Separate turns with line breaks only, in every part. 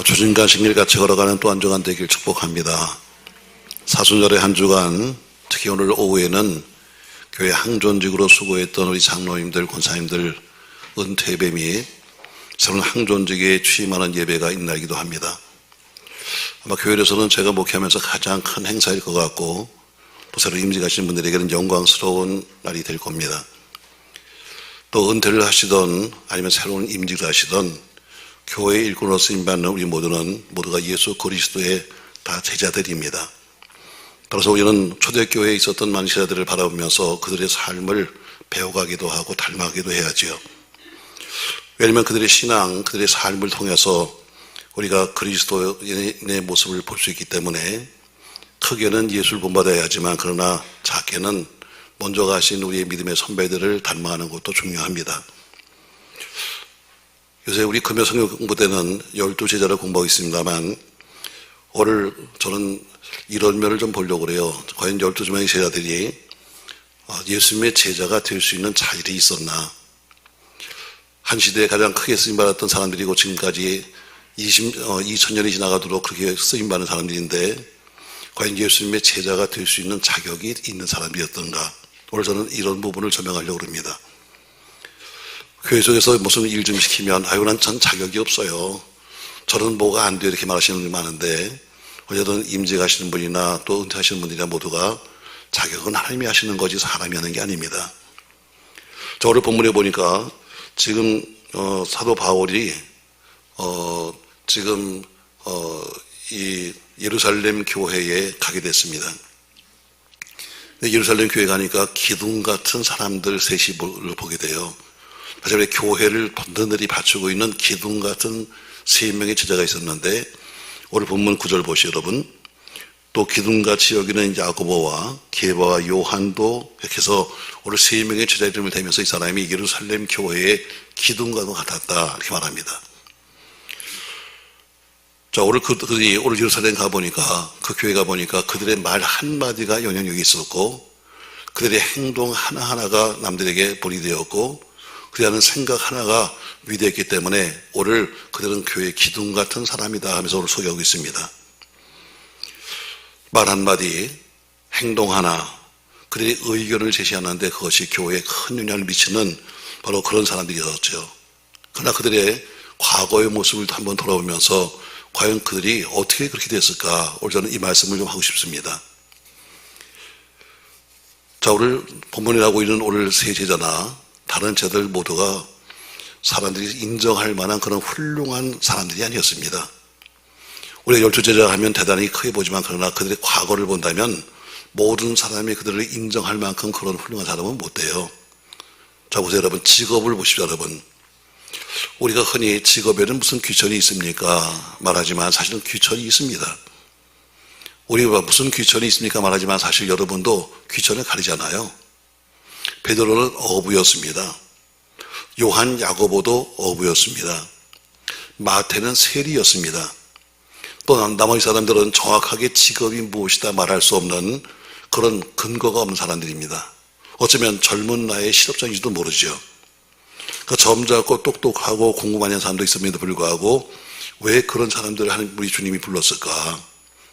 주진간식일 같이 걸어가는 또 한 주간 되길 축복합니다. 사순절의 한 주간, 특히 오늘 오후에는 교회 항존직으로 수고했던 우리 장로님들, 권사님들 은퇴 예배 및 새로운 항존직에 취임하는 예배가 있나이기도 합니다. 아마 교회에서는 제가 목회하면서 가장 큰 행사일 것 같고 또 새로 임직하신 분들에게는 영광스러운 날이 될 겁니다. 또 은퇴를 하시던 아니면 새로운 임직을 하시던 교회의 일꾼으로 쓰임받는 우리 모두가 예수 그리스도의 다 제자들입니다. 따라서 우리는 초대교회에 있었던 많은 제자들을 바라보면서 그들의 삶을 배워가기도 하고 닮아가기도 해야지요. 왜냐하면 그들의 신앙, 그들의 삶을 통해서 우리가 그리스도의 모습을 볼 수 있기 때문에 크게는 예수를 본받아야 하지만 그러나 작게는 먼저 가신 우리의 믿음의 선배들을 닮아가는 것도 중요합니다. 요새 우리 금요 성경 공부 때는 12제자를 공부하고 있습니다만 오늘 저는 이런 면을 좀 보려고 그래요. 과연 12명의 제자들이 예수님의 제자가 될 수 있는 자질이 있었나. 한 시대에 가장 크게 쓰임받았던 사람들이고 지금까지 2000년이 지나가도록 그렇게 쓰임받는 사람들인데 과연 예수님의 제자가 될 수 있는 자격이 있는 사람이었던가. 오늘 저는 이런 부분을 조명하려고 합니다. 교회 속에서 무슨 일 좀 시키면 난 전 자격이 없어요. 저는 뭐가 안 돼요. 이렇게 말하시는 분이 많은데 어쨌든 임직하시는 분이나 또 은퇴하시는 분들이나 모두가 자격은 하나님이 하시는 거지 사람이 하는 게 아닙니다. 저 오늘 본문에 보니까 지금 사도 바울이 지금 이 예루살렘 교회에 가게 됐습니다. 예루살렘 교회 가니까 기둥 같은 사람들 셋이 보게 돼요. 마침내 교회를 든든히 받치고 있는 기둥 같은 3명의 제자가 있었는데 오늘 본문 9절 보시죠, 여러분. 또 기둥같이 여기는 야고보와 게바와 요한도 이렇게 해서 오늘 3명의 제자 이름을 대면서 이 사람이 예루살렘 교회의 기둥과 같았다 이렇게 말합니다. 자, 오늘 그들이 오늘 예루살렘 가보니까 그 교회 가보니까 그들의 말 한마디가 영향력이 있었고 그들의 행동 하나하나가 남들에게 본이 되었고 그들이 하는 생각 하나가 위대했기 때문에 오늘 그들은 교회의 기둥 같은 사람이다 하면서 오늘 소개하고 있습니다. 말 한마디, 행동 하나, 그들의 의견을 제시하는데 그것이 교회에 큰 영향을 미치는 바로 그런 사람들이었죠. 그러나 그들의 과거의 모습을 한번 돌아보면서 과연 그들이 어떻게 그렇게 됐을까? 오늘 저는 이 말씀을 좀 하고 싶습니다. 자, 오늘 본문에 나오고 있는 오늘 세 제자나 다른 제자들 모두가 사람들이 인정할 만한 그런 훌륭한 사람들이 아니었습니다. 우리가 12제자 하면 대단히 크게 보지만 그러나 그들의 과거를 본다면 모든 사람이 그들을 인정할 만큼 그런 훌륭한 사람은 못 돼요. 자, 보세요 여러분. 직업을 보십시오 여러분. 우리가 흔히 직업에는 무슨 귀천이 있습니까? 말하지만 사실은 귀천이 있습니다. 우리가 무슨 귀천이 있습니까? 말하지만 사실 여러분도 귀천을 가리잖아요. 베드로는 어부였습니다. 요한, 야고보도 어부였습니다. 마태는 세리였습니다. 또 나머지 사람들은 정확하게 직업이 무엇이다 말할 수 없는 그런 근거가 없는 사람들입니다. 어쩌면 젊은 나이의 실업자인지도 모르죠. 점잖고 똑똑하고 공부 많이 하는 사람도 있음에도 불구하고 왜 그런 사람들을 우리 주님이 불렀을까?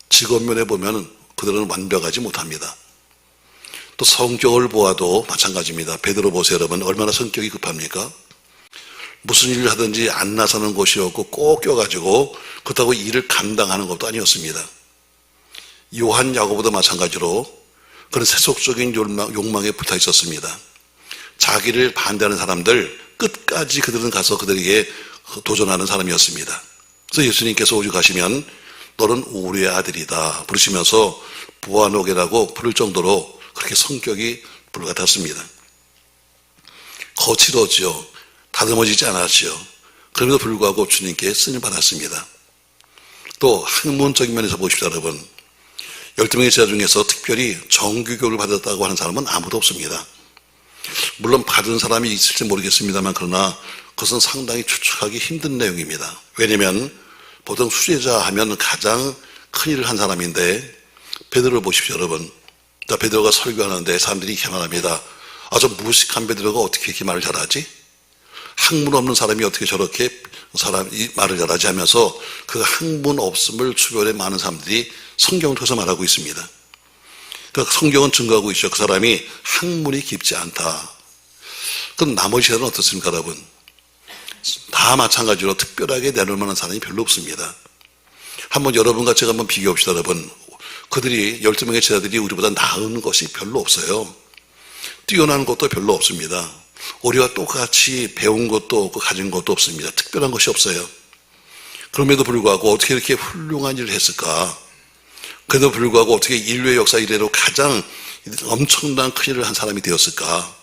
직업면에 보면 그들은 완벽하지 못합니다. 또 성격을 보아도 마찬가지입니다. 베드로 보세요 여러분. 얼마나 성격이 급합니까? 무슨 일을 하든지 안 나서는 곳이었고 꼭 껴가지고 그렇다고 일을 감당하는 것도 아니었습니다. 요한, 야고보도 마찬가지로 그런 세속적인 욕망에 붙어 있었습니다. 자기를 반대하는 사람들 끝까지 그들은 가서 그들에게 도전하는 사람이었습니다. 그래서 예수님께서 오죽하시면 너는 우리의 아들이다 부르시면서 보아노게라고 부를 정도로 그렇게 성격이 불같았습니다. 거칠었죠. 다듬어지지 않았죠. 그럼에도 불구하고 주님께 쓰임 받았습니다. 또 학문적인 면에서 보십시오 여러분. 12명의 제자 중에서 특별히 정규교육을 받았다고 하는 사람은 아무도 없습니다. 물론 받은 사람이 있을지 모르겠습니다만 그러나 그것은 상당히 추측하기 힘든 내용입니다. 왜냐하면 보통 수제자 하면 가장 큰 일을 한 사람인데 베드로를 보십시오 여러분. 자, 베드로가 설교하는데 사람들이 이렇게 말합니다. 저 무식한 베드로가 어떻게 이렇게 말을 잘하지? 학문 없는 사람이 어떻게 저렇게 사람이 말을 잘하지 하면서 그 학문 없음을 주변에 많은 사람들이 성경을 통해서 말하고 있습니다. 그 성경은 증거하고 있죠. 그 사람이 학문이 깊지 않다. 그럼 나머지 세대는 어떻습니까, 여러분? 다 마찬가지로 특별하게 내놓을 만한 사람이 별로 없습니다. 한번 여러분과 제가 한번 비교합시다, 여러분. 그들이 12명의 제자들이 우리보다 나은 것이 별로 없어요. 뛰어난 것도 별로 없습니다. 우리와 똑같이 배운 것도 없고 가진 것도 없습니다. 특별한 것이 없어요. 그럼에도 불구하고 어떻게 이렇게 훌륭한 일을 했을까? 그래도 불구하고 어떻게 인류의 역사 이래로 가장 엄청난 큰 일을 한 사람이 되었을까?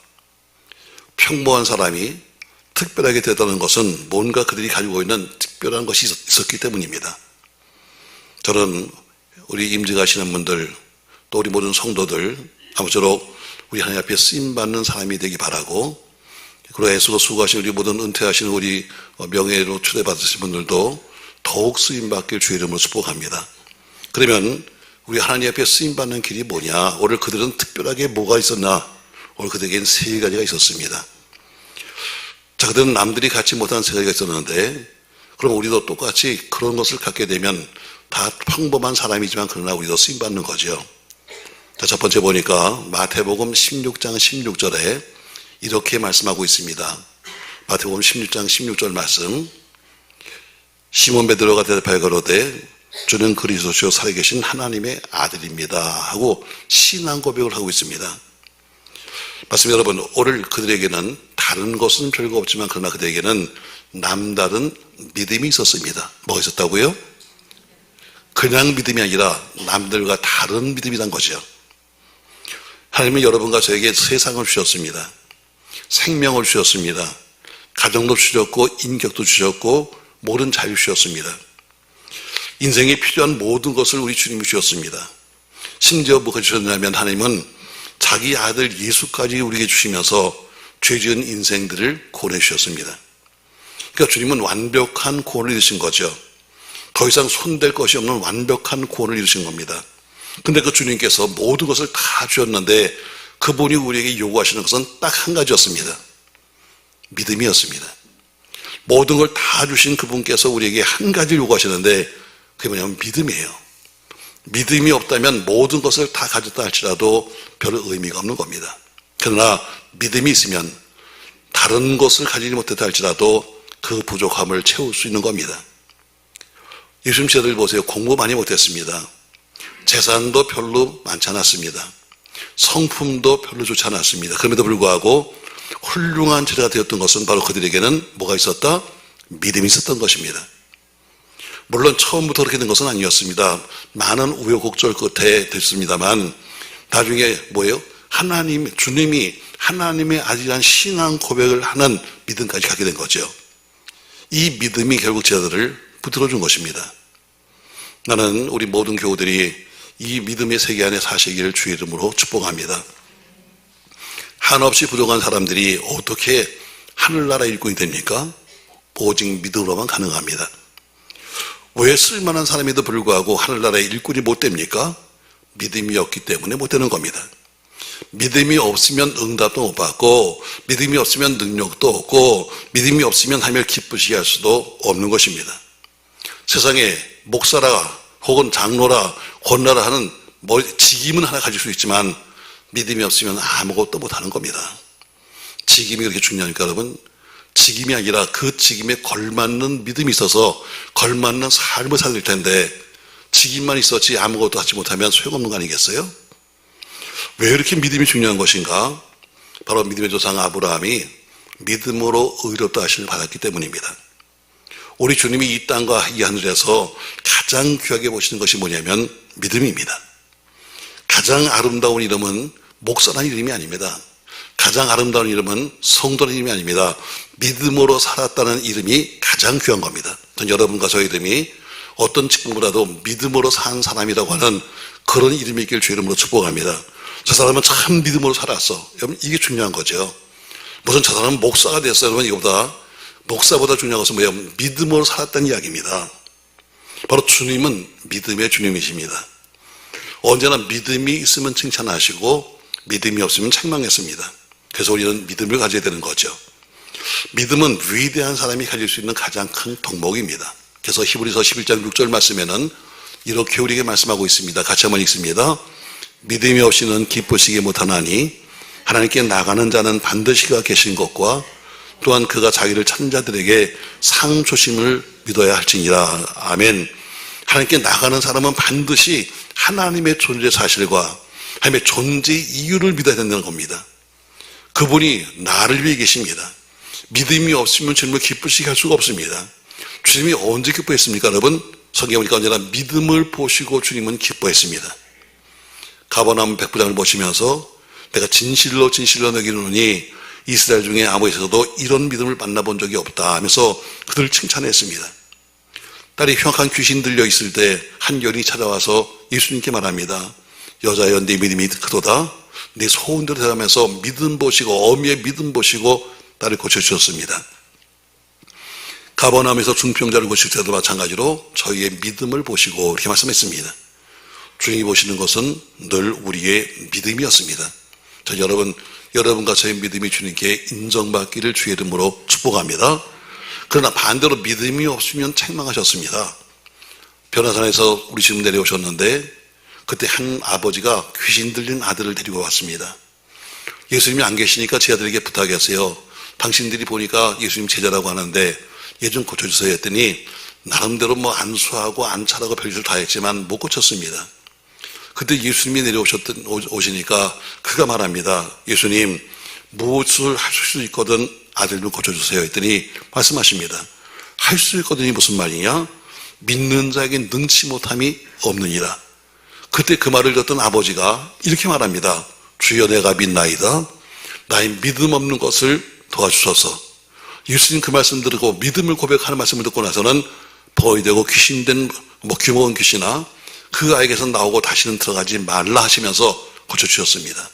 평범한 사람이 특별하게 되었다는 것은 뭔가 그들이 가지고 있는 특별한 것이 있었기 때문입니다. 저는 우리 임직하시는 분들, 또 우리 모든 성도들 아무쪼록 우리 하나님 앞에 쓰임받는 사람이 되기 바라고, 그리고 애쓰고 수고하신 우리 모든 은퇴하시는 우리 명예로 초대받으신 분들도 더욱 쓰임받길 주의 이름으로 축복합니다. 그러면 우리 하나님 앞에 쓰임받는 길이 뭐냐? 오늘 그들은 특별하게 뭐가 있었나? 오늘 그들에게는 세 가지가 있었습니다. 자, 그들은 남들이 갖지 못한 세 가지가 있었는데, 그럼 우리도 똑같이 그런 것을 갖게 되면 다 평범한 사람이지만 그러나 우리도 쓰임받는 거죠. 자, 첫 번째 보니까 마태복음 16장 16절에 이렇게 말씀하고 있습니다. 마태복음 16장 16절 말씀. 시몬 베드로가 대답하여 가로되 주는 그리스도시요 살아계신 하나님의 아들입니다 하고 신앙 고백을 하고 있습니다. 맞습니다, 여러분. 오늘 그들에게는 다른 것은 별거 없지만 그러나 그들에게는 남다른 믿음이 있었습니다. 뭐가 있었다고요? 그냥 믿음이 아니라 남들과 다른 믿음이란 거죠. 하나님은 여러분과 저에게 세상을 주셨습니다. 생명을 주셨습니다. 가정도 주셨고 인격도 주셨고 모든 자유 주셨습니다. 인생에 필요한 모든 것을 우리 주님이 주셨습니다. 심지어 뭐가 주셨냐면 하나님은 자기 아들 예수까지 우리에게 주시면서 죄 지은 인생들을 구원해 주셨습니다. 그러니까 주님은 완벽한 구원을 이루신 거죠. 더 이상 손댈 것이 없는 완벽한 구원을 이루신 겁니다. 근데 그 주님께서 모든 것을 다 주셨는데 그분이 우리에게 요구하시는 것은 딱 한 가지였습니다. 믿음이었습니다. 모든 걸 다 주신 그분께서 우리에게 한 가지 요구하시는데 그게 뭐냐면 믿음이에요. 믿음이 없다면 모든 것을 다 가졌다 할지라도 별 의미가 없는 겁니다. 그러나 믿음이 있으면 다른 것을 가지지 못했다 할지라도 그 부족함을 채울 수 있는 겁니다. 요즘 제들 보세요. 공부 많이 못했습니다. 재산도 별로 많지 않았습니다. 성품도 별로 좋지 않았습니다. 그럼에도 불구하고 훌륭한 제자가 되었던 것은 바로 그들에게는 뭐가 있었다? 믿음이 있었던 것입니다. 물론 처음부터 그렇게 된 것은 아니었습니다. 많은 우여곡절 끝에 됐습니다만 나중에 뭐예요? 주님이 하나님의 아들이란 신앙 고백을 하는 믿음까지 가게 된 거죠. 이 믿음이 결국 제자들을 붙들어준 것입니다. 나는 우리 모든 교우들이 이 믿음의 세계 안에 사시기를 주의 이름으로 축복합니다. 한없이 부족한 사람들이 어떻게 하늘나라 일꾼이 됩니까? 오직 믿음으로만 가능합니다. 왜 쓸만한 사람에도 불구하고 하늘나라의 일꾼이 못 됩니까? 믿음이 없기 때문에 못 되는 겁니다. 믿음이 없으면 응답도 못 받고 믿음이 없으면 능력도 없고 믿음이 없으면 하나님을 기쁘시게 할 수도 없는 것입니다. 세상에 목사라 혹은 장로라 권나라 하는 직임은 하나 가질 수 있지만 믿음이 없으면 아무것도 못하는 겁니다. 직임이 그렇게 중요하니까 여러분, 직임이 아니라 그 직임에 걸맞는 믿음이 있어서 걸맞는 삶을 살아야 될 텐데 직임만 있었지 아무것도 하지 못하면 소용없는 거 아니겠어요? 왜 이렇게 믿음이 중요한 것인가? 바로 믿음의 조상 아브라함이 믿음으로 의롭다 하심을 받았기 때문입니다. 우리 주님이 이 땅과 이 하늘에서 가장 귀하게 보시는 것이 뭐냐면 믿음입니다. 가장 아름다운 이름은 목사라는 이름이 아닙니다. 가장 아름다운 이름은 성도라는 이름이 아닙니다. 믿음으로 살았다는 이름이 가장 귀한 겁니다. 전 여러분과 저 이름이 어떤 직분보다도 믿음으로 산 사람이라고 하는 그런 이름이 있길 주 이름으로 축복합니다. 저 사람은 참 믿음으로 살았어. 여러분, 이게 중요한 거죠. 무슨 저 사람은 목사가 됐어요. 여러분, 이거보다 목사보다 중요한 것은 뭐예요? 믿음으로 살았다는 이야기입니다. 바로 주님은 믿음의 주님이십니다. 언제나 믿음이 있으면 칭찬하시고 믿음이 없으면 책망했습니다. 그래서 우리는 믿음을 가져야 되는 거죠. 믿음은 위대한 사람이 가질 수 있는 가장 큰 덕목입니다. 그래서 히브리서 11장 6절 말씀에는 이렇게 우리에게 말씀하고 있습니다. 같이 한번 읽습니다. 믿음이 없이는 기쁘시기 못하나니 하나님께 나가는 자는 반드시 그가 계신 것과 또한 그가 자기를 찾는 자들에게 상 주심을 믿어야 할지니라. 아멘. 하나님께 나가는 사람은 반드시 하나님의 존재 사실과 하나님의 존재 이유를 믿어야 된다는 겁니다. 그분이 나를 위해 계십니다. 믿음이 없으면 주님을 기쁘시게 할 수가 없습니다. 주님이 언제 기뻐했습니까, 여러분? 성경에 보니까 언제나 믿음을 보시고 주님은 기뻐했습니다. 가버나움 백부장을 보시면서 내가 진실로 너기노니 이스라엘 중에 아무에서도 이런 믿음을 만나본 적이 없다 하면서 그들을 칭찬했습니다. 딸이 흉악한 귀신 들려 있을 때 한 여인이 찾아와서 예수님께 말합니다. 여자여, 네 믿음이 크도다. 네 소원대로 대하면서 믿음 보시고, 어미의 믿음 보시고 딸을 고쳐주셨습니다. 가버나움에서 중풍자를 고칠 때도 마찬가지로 저희의 믿음을 보시고 이렇게 말씀했습니다. 주님이 보시는 것은 늘 우리의 믿음이었습니다. 저 여러분과 저의 믿음이 주님께 인정받기를 주의 이름으로 축복합니다. 그러나 반대로 믿음이 없으면 책망하셨습니다. 변화산에서 우리 집 내려오셨는데 그때 한 아버지가 귀신 들린 아들을 데리고 왔습니다. 예수님이 안 계시니까 제 아들에게 부탁했어요. 당신들이 보니까 예수님 제자라고 하는데 얘 좀 고쳐주세요 했더니 나름대로 안수하고 안차라고 별짓을 다 했지만 못 고쳤습니다. 그때 예수님이 오시니까 그가 말합니다. 예수님, 무엇을 할 수 있거든 아들 좀 고쳐주세요 했더니 말씀하십니다. 할 수 있거든이 무슨 말이냐? 믿는 자에게 능치 못함이 없느니라. 그때 그 말을 듣던 아버지가 이렇게 말합니다. 주여, 내가 믿나이다. 나의 믿음 없는 것을 도와주소서. 예수님 그 말씀 들고 믿음을 고백하는 말씀을 듣고 나서는 벌이 되고 귀신된 규모한 귀신아 그 아이에게서 나오고 다시는 들어가지 말라 하시면서 고쳐주셨습니다.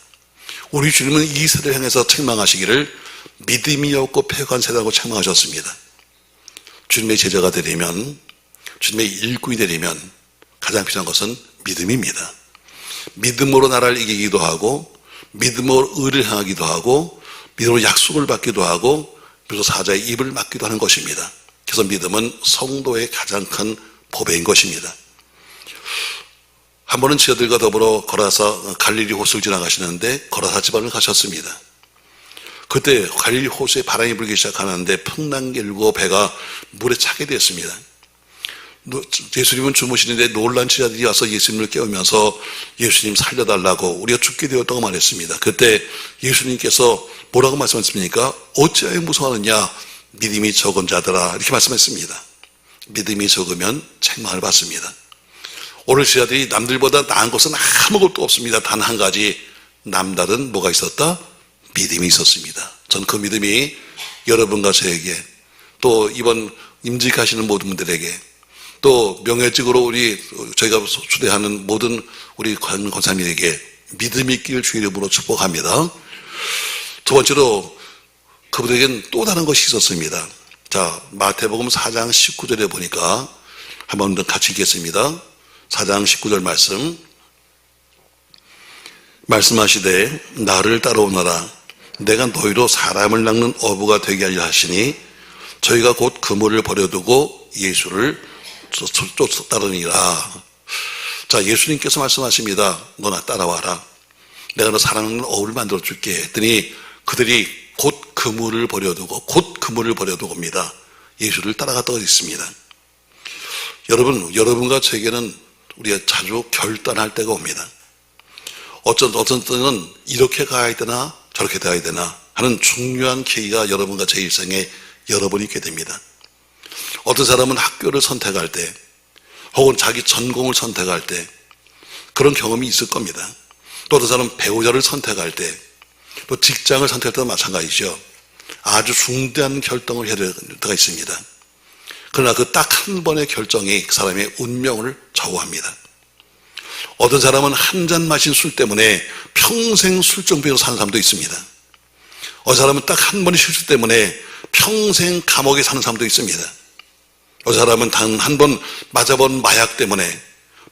우리 주님은 이 세대를 향해서 책망하시기를 믿음이 없고 패역한 세대라고 책망하셨습니다. 주님의 제자가 되려면, 주님의 일꾼이 되려면 가장 필요한 것은 믿음입니다. 믿음으로 나라를 이기기도 하고, 믿음으로 의를 향하기도 하고, 믿음으로 약속을 받기도 하고, 그래서 사자의 입을 막기도 하는 것입니다. 그래서 믿음은 성도의 가장 큰 보배인 것입니다. 한 번은 제자들과 더불어 갈릴리 호수를 지나가시는데 거라사 지방을 가셨습니다. 그때 갈릴리 호수에 바람이 불기 시작하는데 풍랑이 일고 배가 물에 차게 됐습니다. 예수님은 주무시는데 놀란 제자들이 와서 예수님을 깨우면서 예수님 살려달라고 우리가 죽게 되었다고 말했습니다. 그때 예수님께서 뭐라고 말씀하셨습니까? 어찌하여 무서워하느냐 믿음이 적은 자들아 이렇게 말씀했습니다. 믿음이 적으면 책망을 받습니다. 오늘 제자들이 남들보다 나은 것은 아무것도 없습니다. 단 한 가지 남다른 뭐가 있었다? 믿음이 있었습니다. 전 그 믿음이 여러분과 저에게 또 이번 임직하시는 모든 분들에게 또 명예직으로 저희가 초대하는 모든 우리 권사님에게 믿음이 있기를 주의 이름으로 축복합니다. 두 번째로 그분에게는 또 다른 것이 있었습니다. 자, 마태복음 4장 19절에 보니까 한번 더 같이 읽겠습니다. 4장 19절 말씀하시되 나를 따라오너라 내가 너희로 사람을 낚는 어부가 되게 하려 하시니 저희가 곧 그물을 버려두고 예수를 쫓아따르니라. 자, 예수님께서 말씀하십니다. 너나 따라와라. 내가 너 사람 낚는 어부를 만들어 줄게 했더니 그들이 곧 그물을 버려두고입니다. 예수를 따라갔다고 있습니다. 여러분과 저에게는 우리가 자주 결단할 때가 옵니다. 어떤 때는 이렇게 가야 되나 저렇게 가야 되나 하는 중요한 계기가 여러분과 제 일생에 여러 번 있게 됩니다. 어떤 사람은 학교를 선택할 때 혹은 자기 전공을 선택할 때 그런 경험이 있을 겁니다. 또 어떤 사람은 배우자를 선택할 때 또 직장을 선택할 때도 마찬가지죠. 아주 중대한 결정을 해야 될 때가 있습니다. 그러나 그 딱 한 번의 결정이 그 사람의 운명을 좌우합니다. 어떤 사람은 한 잔 마신 술 때문에 평생 술정병으로 사는 사람도 있습니다. 어떤 사람은 딱 한 번의 실수 때문에 평생 감옥에 사는 사람도 있습니다. 어떤 사람은 단 한 번 맞아본 마약 때문에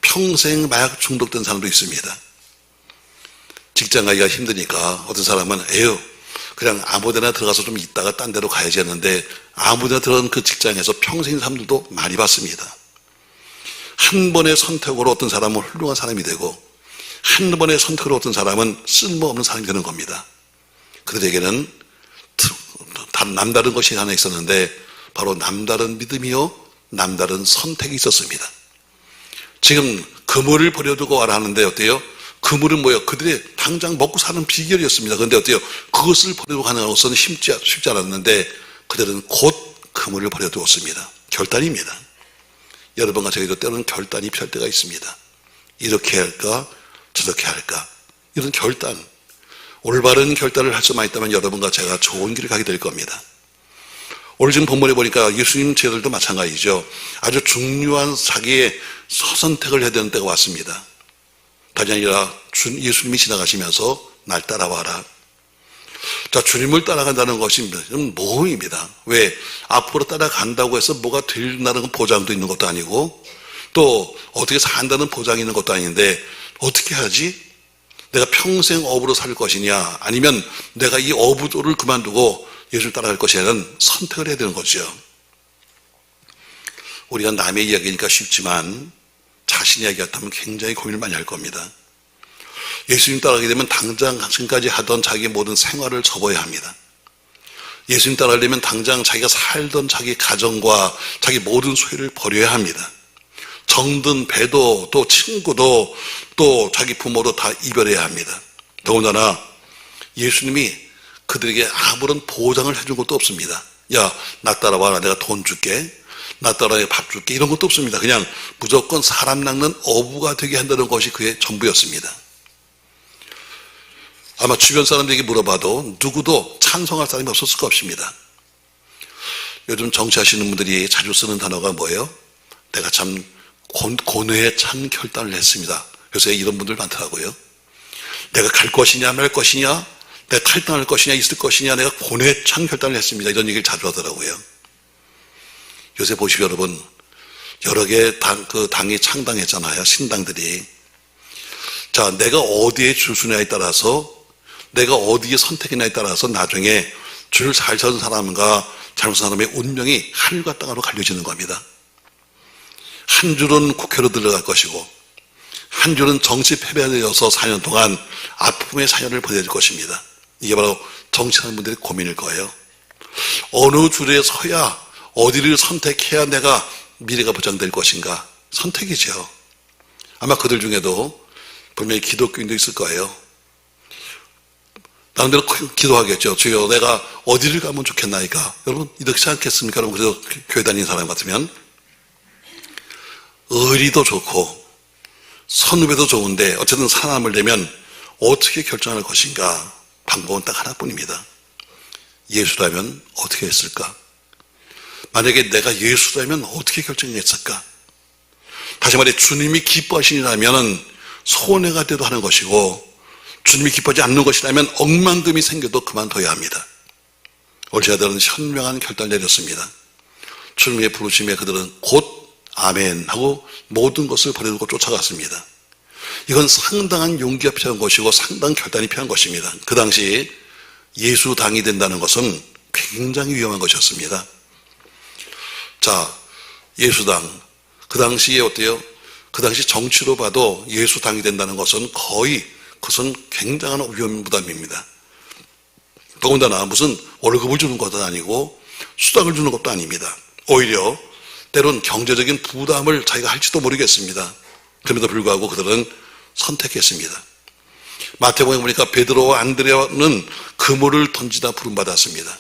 평생 마약 중독된 사람도 있습니다. 직장 가기가 힘드니까 어떤 사람은 그냥 아무데나 들어가서 좀 있다가 딴 데로 가야지 했는데 아무데나 들어간 그 직장에서 평생 사람들도 많이 봤습니다. 한 번의 선택으로 어떤 사람은 훌륭한 사람이 되고 한 번의 선택으로 어떤 사람은 쓸모없는 사람이 되는 겁니다. 그들에게는 남다른 것이 하나 있었는데 바로 남다른 믿음이요 남다른 선택이 있었습니다. 지금 그물을 버려두고 와라 하는데 어때요? 그물은 뭐예요? 그들이 당장 먹고 사는 비결이었습니다. 그런데 어때요? 그것을 버려두고 가는 것은 쉽지 않았는데 그들은 곧 그물을 버려두었습니다. 결단입니다. 여러분과 저희도 때로는 결단이 필요할 때가 있습니다. 이렇게 할까 저렇게 할까 이런 결단, 올바른 결단을 할 수만 있다면 여러분과 제가 좋은 길을 가게 될 겁니다. 오늘 지금 본문에 보니까 예수님 제자들도 마찬가지죠. 아주 중요한 자기의 선택을 해야 되는 때가 왔습니다. 다시 아니라 예수님이 지나가시면서 날 따라와라. 자, 주님을 따라간다는 것이 모험입니다. 왜? 앞으로 따라간다고 해서 뭐가 된다는 보장도 있는 것도 아니고 또 어떻게 산다는 보장이 있는 것도 아닌데 어떻게 하지? 내가 평생 어부로 살 것이냐 아니면 내가 이 어부를 그만두고 예수를 따라갈 것이냐는 선택을 해야 되는 거죠. 우리가 남의 이야기니까 쉽지만 자신 이야기 같다면 굉장히 고민을 많이 할 겁니다. 예수님 따라가게 되면 당장 지금까지 하던 자기 모든 생활을 접어야 합니다. 예수님 따라가려면 당장 자기가 살던 자기 가정과 자기 모든 소유를 버려야 합니다. 정든 배도 또 친구도 또 자기 부모도 다 이별해야 합니다. 더군다나 예수님이 그들에게 아무런 보장을 해준 것도 없습니다. 야, 나 따라와라. 내가 돈 줄게. 나 따라와 밥 줄게. 이런 것도 없습니다. 그냥 무조건 사람 낚는 어부가 되게 한다는 것이 그의 전부였습니다. 아마 주변 사람들에게 물어봐도 누구도 찬성할 사람이 없었을 것입니다. 요즘 정치하시는 분들이 자주 쓰는 단어가 뭐예요? 내가 참 고뇌에 찬 결단을 했습니다. 요새 이런 분들 많더라고요. 내가 갈 것이냐 말 것이냐, 내가 탈당할 것이냐 있을 것이냐, 내가 고뇌에 찬 결단을 했습니다. 이런 얘기를 자주 하더라고요. 요새 보시고 여러분, 여러 개의 당이 창당했잖아요. 신당들이. 자, 내가 어디에 줄 서냐에 따라서, 내가 어디에 선택이냐에 따라서 나중에 줄을 잘 서는 사람과 잘못한 사람의 운명이 하늘과 땅으로 갈려지는 겁니다. 한 줄은 국회로 들어갈 것이고 한 줄은 정치 패배되어서 4년 동안 아픔의 4년을 보내야 될 것입니다. 이게 바로 정치하는 분들의 고민일 거예요. 어느 줄에 서야 어디를 선택해야 내가 미래가 보장될 것인가? 선택이죠. 아마 그들 중에도 분명히 기독교인도 있을 거예요. 나름대로 기도하겠죠. 주여, 내가 어디를 가면 좋겠나이까? 여러분, 이렇지 않겠습니까? 여러분, 그래도 교회 다니는 사람 같으면 의리도 좋고 선후배도 좋은데 어쨌든 사람을 내면 어떻게 결정할 것인가? 방법은 딱 하나뿐입니다. 예수라면 어떻게 했을까? 만약에 내가 예수라면 어떻게 결정했을까? 다시 말해 주님이 기뻐하시라면 손해가 돼도 하는 것이고 주님이 기뻐하지 않는 것이라면 억만금이 생겨도 그만둬야 합니다. 오늘 제자들은 현명한 결단을 내렸습니다. 주님의 부르심에 그들은 곧 아멘 하고 모든 것을 버려두고 쫓아갔습니다. 이건 상당한 용기가 필요한 것이고 상당한 결단이 필요한 것입니다. 그 당시 예수당이 된다는 것은 굉장히 위험한 것이었습니다. 자, 예수당. 그 당시에 어때요? 그 당시 정치로 봐도 예수당이 된다는 것은 거의 그것은 굉장한 위험 부담입니다. 더군다나 무슨 월급을 주는 것도 아니고 수당을 주는 것도 아닙니다. 오히려 때론 경제적인 부담을 자기가 할지도 모르겠습니다. 그럼에도 불구하고 그들은 선택했습니다. 마태복음에 보니까 베드로와 안드레아는 그물을 던지다 부름받았습니다.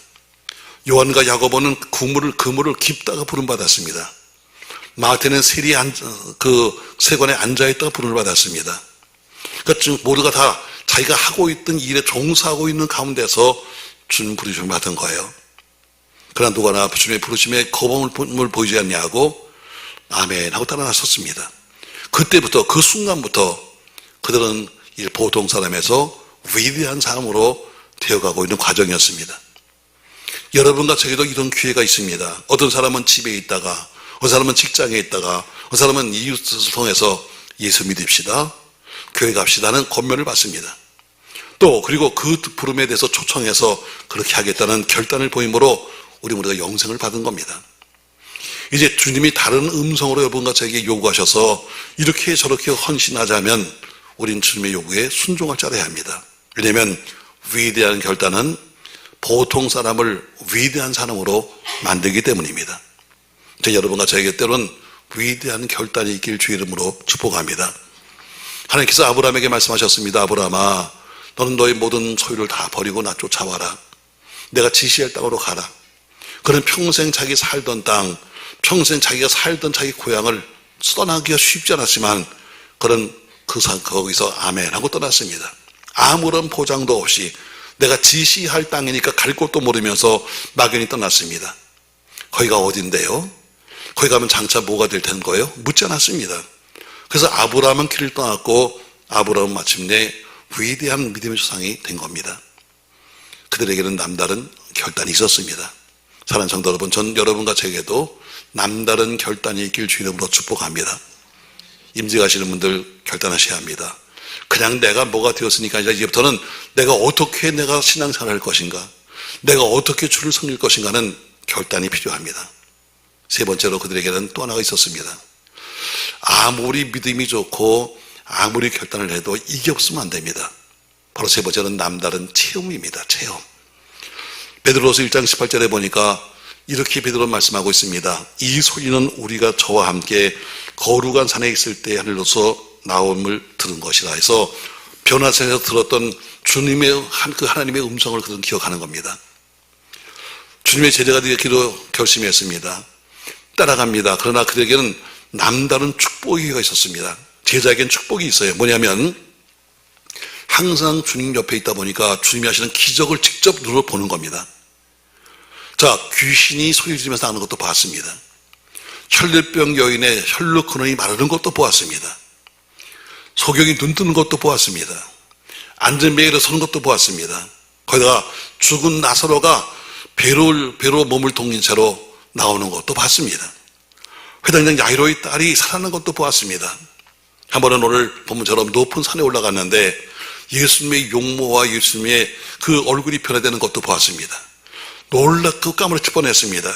요한과 야고보는 그물을 깁다가 부름받았습니다. 마태는 세관에 앉아있다가 부름받았습니다. 그러니까 지금 모두가 다 자기가 하고 있던 일에 종사하고 있는 가운데서 주님 부르심을 받은 거예요. 그러나 누구나 주님의 부르심에 거부감을 보이지 않냐고 아멘 하고 따라 나섰습니다. 그때부터 그 순간부터 그들은 보통 사람에서 위대한 사람으로 되어가고 있는 과정이었습니다. 여러분과 저에게도 이런 기회가 있습니다. 어떤 사람은 집에 있다가 어떤 사람은 직장에 있다가 어떤 사람은 이웃을 통해서 예수 믿읍시다, 교회 갑시다는 권면을 받습니다. 또 그리고 그 부름에 대해서 초청해서 그렇게 하겠다는 결단을 보임으로 우리가 영생을 받은 겁니다. 이제 주님이 다른 음성으로 여러분과 저에게 요구하셔서 이렇게 저렇게 헌신하자면 우린 주님의 요구에 순종할 줄 알아야 합니다. 왜냐하면 위대한 결단은 보통 사람을 위대한 사람으로 만들기 때문입니다. 여러분과 저에게 때로는 위대한 결단이 있길 주 이름으로 축복합니다. 하나님께서 아브라함에게 말씀하셨습니다. 아브라함아, 너는 너의 모든 소유를 다 버리고 나 쫓아와라. 내가 지시할 땅으로 가라. 그는 평생 자기 살던 땅, 평생 자기가 살던 자기 고향을 떠나기가 쉽지 않았지만 그는 거기서 아멘 하고 떠났습니다. 아무런 보장도 없이 내가 지시할 땅이니까 갈 곳도 모르면서 막연히 떠났습니다. 거기가 어딘데요? 거기 가면 장차 뭐가 될 텐 거예요? 묻지 않았습니다. 그래서 아브라함은 길을 떠났고 아브라함은 마침내 위대한 믿음의 조상이 된 겁니다. 그들에게는 남다른 결단이 있었습니다. 사랑하는 성도 여러분, 전 여러분과 제게도 남다른 결단이 있길 주 이름으로 축복합니다. 임직 하시는 분들 결단하셔야 합니다. 그냥 내가 뭐가 되었으니까 아니라 이제부터는 내가 어떻게 내가 신앙생활을 할 것인가, 내가 어떻게 주를 섬길 것인가는 결단이 필요합니다. 세 번째로 그들에게는 또 하나가 있었습니다. 아무리 믿음이 좋고 아무리 결단을 해도 이게 없으면 안 됩니다. 바로 세 번째는 남다른 체험입니다. 체험. 베드로서 1장 18절에 보니까 이렇게 베드로 말씀하고 있습니다. 이 소리는 우리가 저와 함께 거룩한 산에 있을 때 하늘로서 나옴을 들은 것이라 해서 변화산에서 들었던 주님의 그 하나님의 음성을 그들은 기억하는 겁니다. 주님의 제자가 되기로 결심했습니다. 따라갑니다. 그러나 그들에게는 남다른 축복이 있었습니다. 제자에게는 축복이 있어요. 뭐냐면 항상 주님 옆에 있다 보니까 주님이 하시는 기적을 직접 눈으로 보는 겁니다. 자, 귀신이 소리 지르면서 나오는 것도 봤습니다. 혈류병 여인의 혈류 근원이 마르는 것도 보았습니다. 소경이 눈 뜨는 것도 보았습니다. 안전뱅이에 일어서는 것도 보았습니다. 거기다가 죽은 나사로가 배로 몸을 동인 채로 나오는 것도 봤습니다. 회당장 야이로의 딸이 살아나는 것도 보았습니다. 한 번은 오늘 본문처럼 높은 산에 올라갔는데 예수님의 용모와 예수님의 그 얼굴이 변화되는 것도 보았습니다. 놀랍고 까무러칠 뻔했습니다.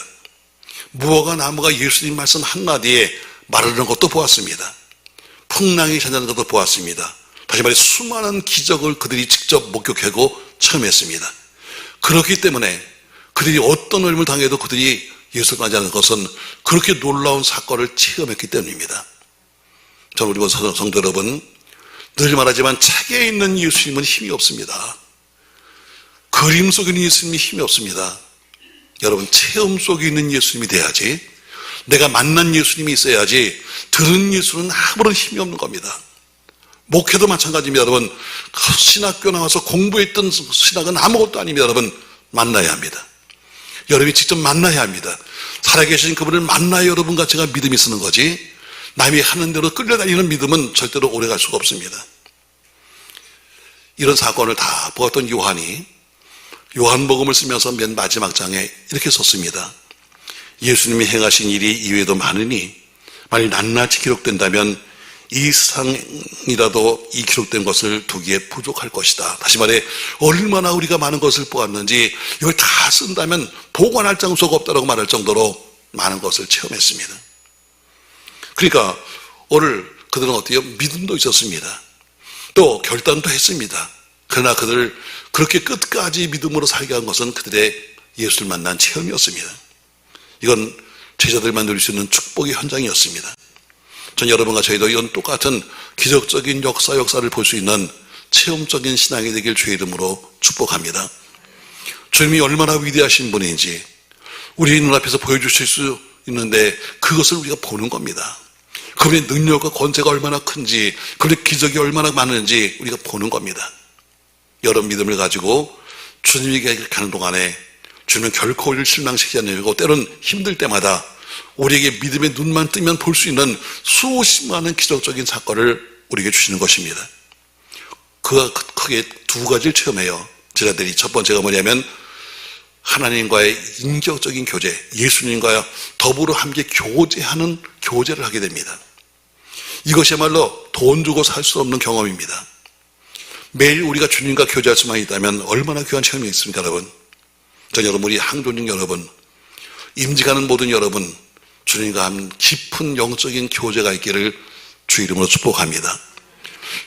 무화과 나무가 예수님 말씀 한마디에 마르는 것도 보았습니다. 풍랑이 잔다는 것도 보았습니다. 다시 말해 수많은 기적을 그들이 직접 목격하고 체험했습니다. 그렇기 때문에 그들이 어떤 어려움을 당해도 그들이 예수를 맞이하는 것은 그렇게 놀라운 사건을 체험했기 때문입니다. 저는 우리 성도 여러분, 늘 말하지만 책에 있는 예수님은 힘이 없습니다. 그림 속에 있는 예수님이 힘이 없습니다. 여러분, 체험 속에 있는 예수님이 돼야지, 내가 만난 예수님이 있어야지 들은 예수는 아무런 힘이 없는 겁니다. 목회도 마찬가지입니다. 여러분, 신학교 나와서 공부했던 신학은 아무것도 아닙니다. 여러분, 만나야 합니다. 여러분이 직접 만나야 합니다. 살아계신 그분을 만나야 여러분과 제가 믿음이 쓰는 거지, 남이 하는 대로 끌려다니는 믿음은 절대로 오래갈 수가 없습니다. 이런 사건을 다 보았던 요한이 요한복음을 쓰면서 맨 마지막 장에 이렇게 썼습니다. 예수님이 행하신 일이 이외에도 많으니 만일 낱낱이 기록된다면 이 세상이라도 이 기록된 것을 두기에 부족할 것이다. 다시 말해 얼마나 우리가 많은 것을 보았는지 이걸 다 쓴다면 보관할 장소가 없다고 말할 정도로 많은 것을 체험했습니다. 그러니까 오늘 그들은 어때요? 믿음도 있었습니다. 또 결단도 했습니다. 그러나 그들을 그렇게 끝까지 믿음으로 살게 한 것은 그들의 예수를 만난 체험이었습니다. 이건 제자들만 누릴 수 있는 축복의 현장이었습니다. 전 여러분과 저희도 이런 똑같은 기적적인 역사를 볼 수 있는 체험적인 신앙이 되길 주의 이름으로 축복합니다. 주님이 얼마나 위대하신 분인지 우리 눈앞에서 보여주실 수 있는데 그것을 우리가 보는 겁니다. 그분의 능력과 권세가 얼마나 큰지, 그분의 기적이 얼마나 많은지 우리가 보는 겁니다. 여러분 믿음을 가지고 주님에게 가는 동안에 주님은 결코 우리를 실망시키지 않으시고 때로는 힘들 때마다 우리에게 믿음의 눈만 뜨면 볼 수 있는 수십 많은 기적적인 사건을 우리에게 주시는 것입니다. 그가 크게 두 가지를 체험해요. 제자들이 첫 번째가 뭐냐면 하나님과의 인격적인 교제, 예수님과 더불어 함께 교제를 하게 됩니다. 이것이야말로 돈 주고 살 수 없는 경험입니다. 매일 우리가 주님과 교제할 수만 있다면 얼마나 귀한 체험이 있습니까, 여러분? 전 여러분, 우리 항존중 여러분, 임직하는 모든 여러분, 주님과 한 깊은 영적인 교제가 있기를 주 이름으로 축복합니다.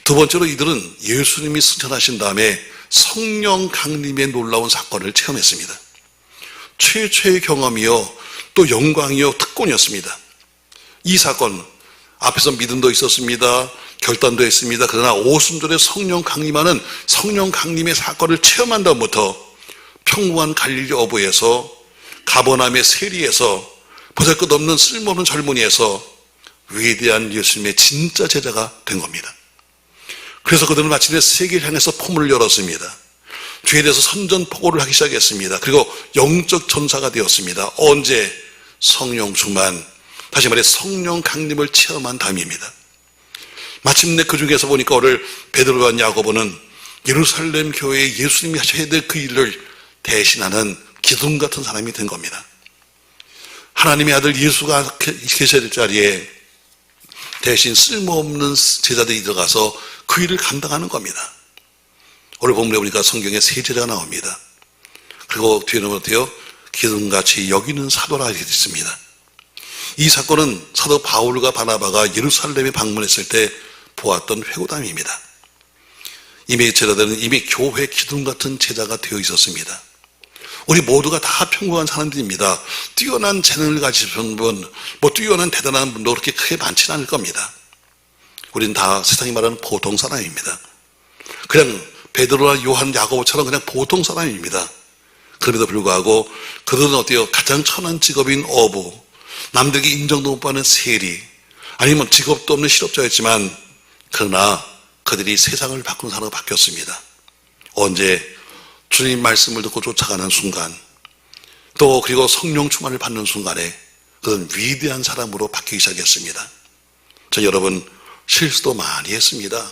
두 번째로 이들은 예수님이 승천하신 다음에 성령 강림의 놀라운 사건을 체험했습니다. 최초의 경험이요, 또 영광이요, 특권이었습니다. 이 사건, 앞에서 믿음도 있었습니다. 결단도 했습니다. 그러나 오순절에 성령 강림하는 성령 강림의 사건을 체험한 다음부터 평범한 갈릴리 어부에서, 가버나움의 세리에서, 보잘것없는 쓸모없는 젊은이에서 위대한 예수님의 진짜 제자가 된 겁니다. 그래서 그들은 마침내 세계를 향해서 포문을 열었습니다. 주에 대해서 선전포고를 하기 시작했습니다. 그리고 영적 전사가 되었습니다. 언제? 성령 충만, 다시 말해 성령 강림을 체험한 다음입니다. 마침내 그 중에서 보니까 오늘 베드로와 야고보는 예루살렘 교회에 예수님이 하셔야 될 그 일을 대신하는 기둥 같은 사람이 된 겁니다. 하나님의 아들 예수가 계셔야 될 자리에 대신 쓸모없는 제자들이 들어가서 그 일을 감당하는 겁니다. 오늘 본문에 보니까 성경에 세 제자가 나옵니다. 그리고 뒤에는 어때요? 기둥같이 여기는 사도라 이렇게 있습니다. 이 사건은 사도 바울과 바나바가 예루살렘에 방문했을 때 보았던 회고담입니다. 이미 제자들은 이미 교회 기둥 같은 제자가 되어 있었습니다. 우리 모두가 다 평범한 사람들입니다. 뛰어난 재능을 가지신 분, 뛰어난 대단한 분도 그렇게 크게 많지는 않을 겁니다. 우리는 다 세상이 말하는 보통 사람입니다. 그냥 베드로와 요한, 야고보처럼 그냥 보통 사람입니다. 그럼에도 불구하고 그들은 어때요? 가장 천한 직업인 어부, 남들에게 인정도 못 받는 세리, 아니면 직업도 없는 실업자였지만 그러나 그들이 세상을 바꾸는 사람으로 바뀌었습니다. 언제? 주님 말씀을 듣고 쫓아가는 순간, 또 그리고 성령 충만을 받는 순간에 그는 위대한 사람으로 바뀌기 시작했습니다. 저 여러분, 실수도 많이 했습니다.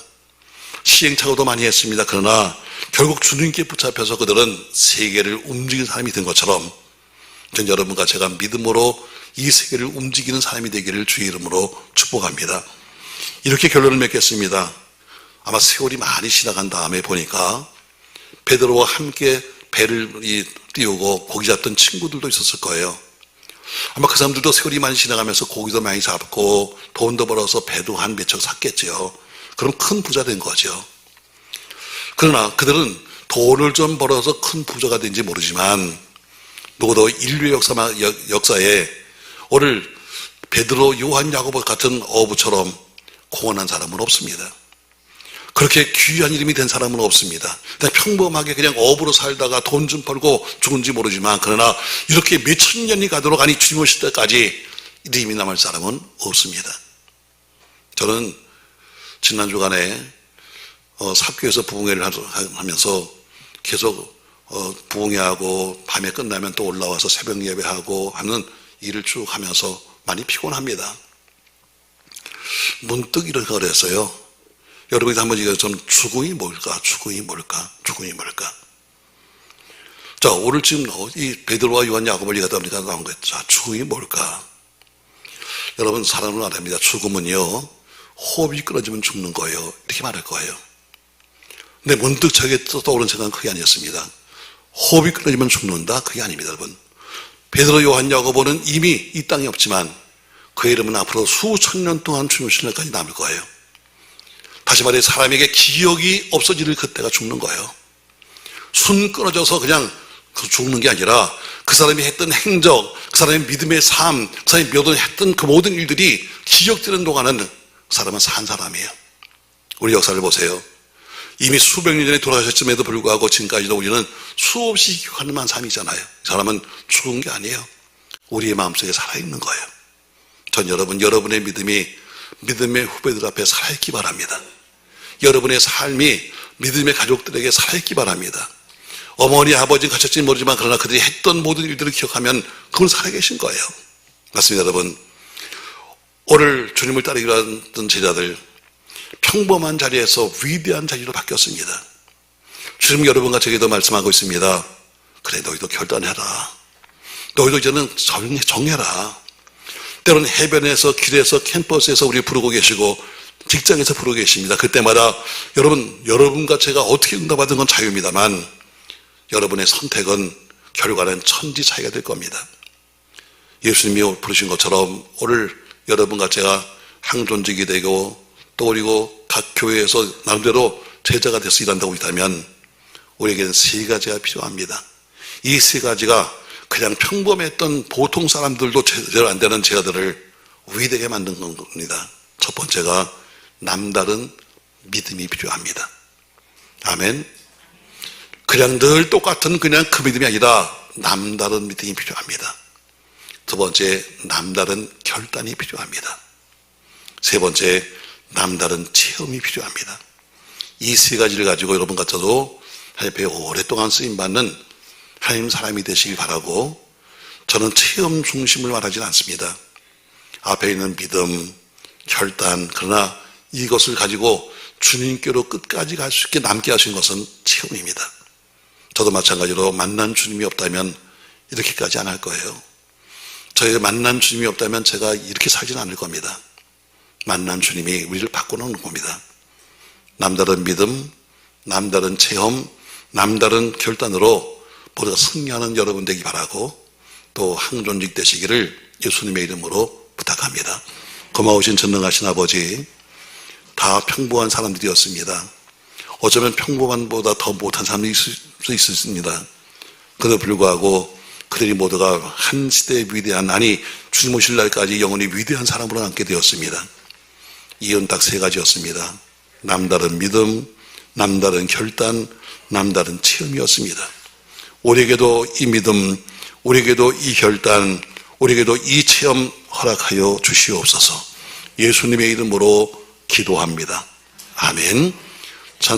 시행착오도 많이 했습니다. 그러나 결국 주님께 붙잡혀서 그들은 세계를 움직이는 사람이 된 것처럼 전 여러분과 제가 믿음으로 이 세계를 움직이는 사람이 되기를 주의 이름으로 축복합니다. 이렇게 결론을 맺겠습니다. 아마 세월이 많이 지나간 다음에 보니까 베드로와 함께 배를 띄우고 고기 잡던 친구들도 있었을 거예요. 아마 그 사람들도 세월이 많이 지나가면서 고기도 많이 잡고 돈도 벌어서 배도 한 몇 척 샀겠죠. 그럼 큰 부자 된 거죠. 그러나 그들은 돈을 좀 벌어서 큰 부자가 된지 모르지만 누구도 인류의 역사에 오늘 베드로, 요한, 야고보 같은 어부처럼 공헌한 사람은 없습니다. 그렇게 귀한 이름이 된 사람은 없습니다. 그냥 평범하게 그냥 어부로 살다가 돈 좀 벌고 죽은지 모르지만 그러나 이렇게 몇천 년이 가도록 아니 주님 오실 때까지 이름이 남을 사람은 없습니다. 저는 지난 주간에 삽교에서 부흥회를 하면서 계속 부흥회하고 밤에 끝나면 또 올라와서 새벽 예배하고 하는 일을 쭉 하면서 많이 피곤합니다. 문득 이런 걸 했어요. 여러분이 한번 이거 좀 죽음이 뭘까? 죽음이 뭘까? 죽음이 뭘까? 자, 오늘 지금 이 베드로와 요한, 야고보를 얘기하다 보니까 나온 거예요. 자, 죽음이 뭘까? 여러분, 사람은 알아합니다. 죽음은요, 호흡이 끊어지면 죽는 거예요. 이렇게 말할 거예요. 근데 문득 저에게 떠오른 생각은 그게 아니었습니다. 호흡이 끊어지면 죽는다? 그게 아닙니다, 여러분. 베드로, 요한, 야고보는 이미 이 땅에 없지만 그의 이름은 앞으로 수천 년 동안 주님 오실 날까지 남을 거예요. 다시 말해 사람에게 기억이 없어지는 그때가 죽는 거예요. 순 끊어져서 그냥 죽는 게 아니라 그 사람이 했던 행적, 그 사람의 믿음의 삶, 그 사람이 했던 그 모든 일들이 기억되는 동안은 그 사람은 산 사람이에요. 우리 역사를 보세요. 이미 수백 년 전에 돌아가셨음에도 불구하고 지금까지도 우리는 수없이 기억하는 만 삶이잖아요. 그 사람은 죽은 게 아니에요. 우리의 마음속에 살아있는 거예요. 전 여러분의 믿음이 믿음의 후배들 앞에 살아있기 바랍니다. 여러분의 삶이 믿음의 가족들에게 살아있기 바랍니다. 어머니, 아버지는 가셨지는 모르지만 그러나 그들이 했던 모든 일들을 기억하면 그건 살아계신 거예요. 맞습니다, 여러분. 오늘 주님을 따르기로 하던 제자들 평범한 자리에서 위대한 자리로 바뀌었습니다. 주님 여러분과 저에게도 말씀하고 있습니다. 그래, 너희도 결단해라. 너희도 이제는 정해라. 때로는 해변에서, 길에서, 캠퍼스에서 우리 부르고 계시고 직장에서 부르고 계십니다. 그때마다 여러분과 제가 어떻게 응답하든 건 자유입니다만 여러분의 선택은 결과는 천지 차이가 될 겁니다. 예수님이 부르신 것처럼 오늘 여러분과 제가 항존직이 되고 또 그리고 각 교회에서 나름대로 제자가 돼서 일한다고 있다면 우리에게는 세 가지가 필요합니다. 이 세 가지가 그냥 평범했던 보통 사람들도 제대로 안 되는 제자들을 위대하게 만든 겁니다. 첫 번째가 남다른 믿음이 필요합니다. 아멘. 그냥 늘 똑같은 그냥 그 믿음이 아니라 남다른 믿음이 필요합니다. 두 번째, 남다른 결단이 필요합니다. 세 번째, 남다른 체험이 필요합니다. 이 세 가지를 가지고 여러분 같아도 하나님 앞에 오랫동안 쓰임받는 하나님 사람이 되시길 바라고, 저는 체험 중심을 말하지는 않습니다. 앞에 있는 믿음, 결단, 그러나 이것을 가지고 주님께로 끝까지 갈 수 있게 남게 하신 것은 체험입니다. 저도 마찬가지로 만난 주님이 없다면 이렇게까지 안 할 거예요. 저희가 만난 주님이 없다면 제가 이렇게 살지는 않을 겁니다. 만난 주님이 우리를 바꿔놓은 겁니다. 남다른 믿음, 남다른 체험, 남다른 결단으로 모두가 승리하는 여러분 되기 바라고, 또 항존직 되시기를 예수님의 이름으로 부탁합니다. 고마우신 전능하신 아버지, 다 평범한 사람들이었습니다. 어쩌면 평범한보다 더 못한 사람이 있을 수 있습니다. 그럼에도 불구하고 그들이 모두가 한 시대의 위대한, 아니 주님 오실 날까지 영원히 위대한 사람으로 남게 되었습니다. 이유는 딱 세 가지였습니다. 남다른 믿음, 남다른 결단, 남다른 체험이었습니다. 우리에게도 이 믿음, 우리에게도 이 결단, 우리에게도 이 체험 허락하여 주시옵소서. 예수님의 이름으로 기도합니다. 아멘.